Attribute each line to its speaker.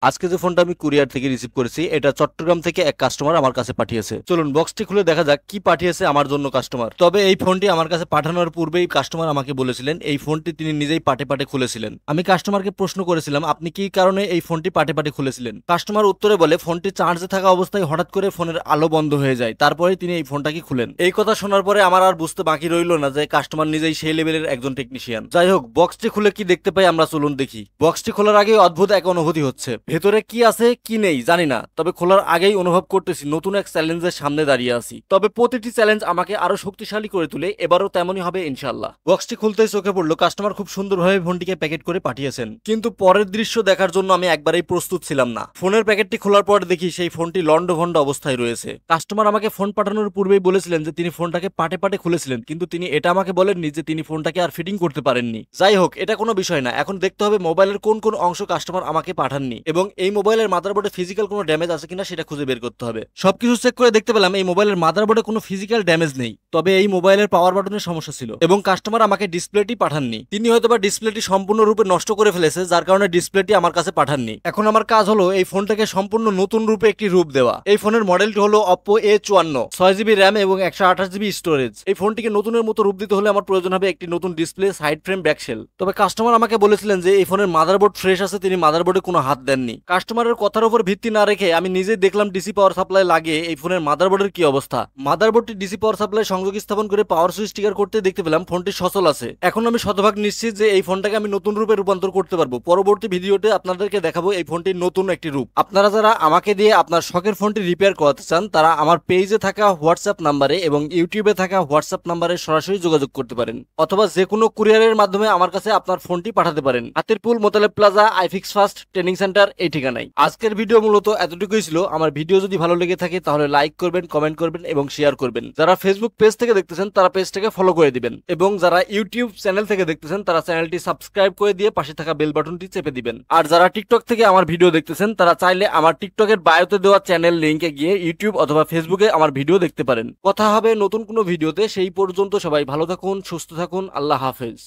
Speaker 1: আজকে যে ফোনটা আমি কুরিয়ার থেকে রিসিভ করেছি এটা চট্টগ্রাম থেকে এক কাস্টমার আমার কাছে পাঠিয়েছে। চলুন বক্সটি খুলে দেখা যাক কি পাঠিয়েছে আমার জন্য কাস্টমার। তবে এই ফোনটি আমার কাছে পাঠানোর পূর্বেই কাস্টমার আমাকে বলেছিলেন এই ফোনটি তিনি নিজেই পাটে পাটে খুলেছিলেন। আমি কাস্টমারকে প্রশ্ন করেছিলাম আপনি কি কারণে এই ফোনটি পাটে পাটে খুলেছিলেন। কাস্টমার উত্তরে বলে ফোনটি চার্জে থাকা অবস্থায় হঠাৎ করে ফোনের আলো বন্ধ হয়ে যায়, তারপরে তিনি এই ফোনটাকে খুলেন। এই কথা শোনার পরে আমার আর বুঝতে বাকি রইল না যে কাস্টমার নিজেই সেই লেভেলের একজন টেকনিশিয়ান। যাই হোক, বক্সটি খুলে কি দেখতে পাই আমরা চলুন দেখি। বক্সটি খোলার আগে অদ্ভুত এক অনুভূতি হচ্ছে। ভেতরে কি আছে কি নেই জানি না, তবে খোলার আগেই অনুভব করতেছি নতুন এক চ্যালেঞ্জের সামনে দাঁড়িয়ে আছি। তবে প্রতিটি চ্যালেঞ্জ আমাকে আরো শক্তিশালী করে তুলে, এবারও তেমনই হবে ইনশাল্লাহ। বক্সটি খুলতেই চোখে পড়লো কাস্টমার খুব সুন্দরভাবে ফোনটিকে প্যাকেট করে পাঠিয়েছেন, কিন্তু পরের দৃশ্য দেখার জন্য আমি একবারেই প্রস্তুত ছিলাম না। ফোনের প্যাকেটটি খোলার পর দেখি সেই ফোনটি লন্ডভন্ড অবস্থায় রয়েছে। কাস্টমার আমাকে ফোন পাঠানোর পূর্বেই বলেছিলেন যে তিনি ফোনটাকে পাটে পাটে খুলেছিলেন, কিন্তু তিনি এটা আমাকে বলেননি যে তিনি ফোনটাকে আর ফিটিং করতে পারেননি। যাই হোক, এটা কোনো বিষয় না, এখন দেখতে হবে মোবাইলের কোন কোন অংশ কাস্টমার আমাকে পাঠাননি এবং এই মোবাইলের মাদারবোর্ডে ফিজিক্যাল কোনো ড্যামেজ আছে কিনা সেটা খুঁজে বের করতে হবে। সবকিছু চেক করে দেখতে পেলাম এই মোবাইলের মাদারবোর্ডে কোনো ফিজিক্যাল ড্যামেজ নেই, তবে এই মোবাইলের পাওয়ার বাটনের সমস্যা ছিল এবং কাস্টমার আমাকে ডিসপ্লেটি পাঠাননি। তিনি হয়তোবা ডিসপ্লেটি সম্পূর্ণরূপে নষ্ট করে ফেলেছে, যার কারণে ডিসপ্লেটি আমার কাছে পাঠাননি। এখন আমার কাজ হলো এই ফোনটাকে সম্পূর্ণ নতুন রূপে একটি রূপ দেওয়া। এই ফোনের মডেলটি হলো Oppo A54, 6GB র্যাম এবং 128GB স্টোরেজ। এই ফোনটিকে নতুনের মতো রূপ দিতে হলে আমার প্রয়োজন হবে একটি নতুন ডিসপ্লে, সাইড ফ্রেম, ব্যাকশেল। তবে কাস্টমার আমাকে বলেছিলেন যে এই ফোনের মাদারবোর্ড ফ্রেশ আছে, তিনি মাদারবোর্ডে কোনো হাত দেননি। কাস্টমারের কথার উপর ভিত্তি না রেখে আমি নিজেই দেখলাম ডিসি পাওয়ার সাপ্লাই লাগিয়ে এই ফোনের মাদারবোর্ডের কি অবস্থা। মাদারবোর্ডটি ডিসি পাওয়ার সাপ্লাই সংযোগ স্থাপন করে পাওয়ার সুইচ ট্রিগার করতে দেখতে পেলাম ফোনটি সচল আছে। এখন আমি শতভাগ নিশ্চিত যে এই ফোনটাকে আমি নতুন রূপে রূপান্তর করতে পারবো। পরবর্তী ভিডিওতে আপনাদেরকে দেখাবো এই ফোনটির নতুন একটি রূপ। আপনারা যারা আমাকে দিয়ে আপনার শখের ফোনটি রিপেয়ার করাতে চান তারা আমার পেজে থাকা হোয়াটসঅ্যাপ নাম্বারে এবং ইউটিউবে থাকা হোয়াটসঅ্যাপ নাম্বারে সরাসরি যোগাযোগ করতে পারেন, অথবা যে কোনো কুরিয়ারের মাধ্যমে আমার কাছে আপনার ফোনটি পাঠাতে পারেন। Hatirpul, Motaleb Plaza, iFix first training center, এই ঠিকানায়। আজকের ভিডিও মূলত এতটুকুই ছিল। আমার ভিডিও যদি ভালো লেগে থাকে তাহলে লাইক করবেন, কমেন্ট করবেন এবং শেয়ার করবেন। যারা ফেসবুক পেজ থেকে দেখতেছেন তারা পেজটাকে ফলো করে দিবেন এবং যারা ইউটিউব চ্যানেল থেকে দেখতেছেন তারা চ্যানেলটি সাবস্ক্রাইব করে দিয়ে পাশে থাকা বেল বাটনটি চেপে দিবেন। আর যারা টিকটক থেকে আমার ভিডিও দেখতেছেন তারা চাইলে আমার টিকটকের বায়োতে দেওয়া চ্যানেল লিংকে গিয়ে ইউটিউব অথবা ফেসবুকে আমার ভিডিও দেখতে পারেন। কথা হবে নতুন কোনো ভিডিওতে। সেই পর্যন্ত সবাই ভালো থাকুন, সুস্থ থাকুন। আল্লাহ হাফেজ।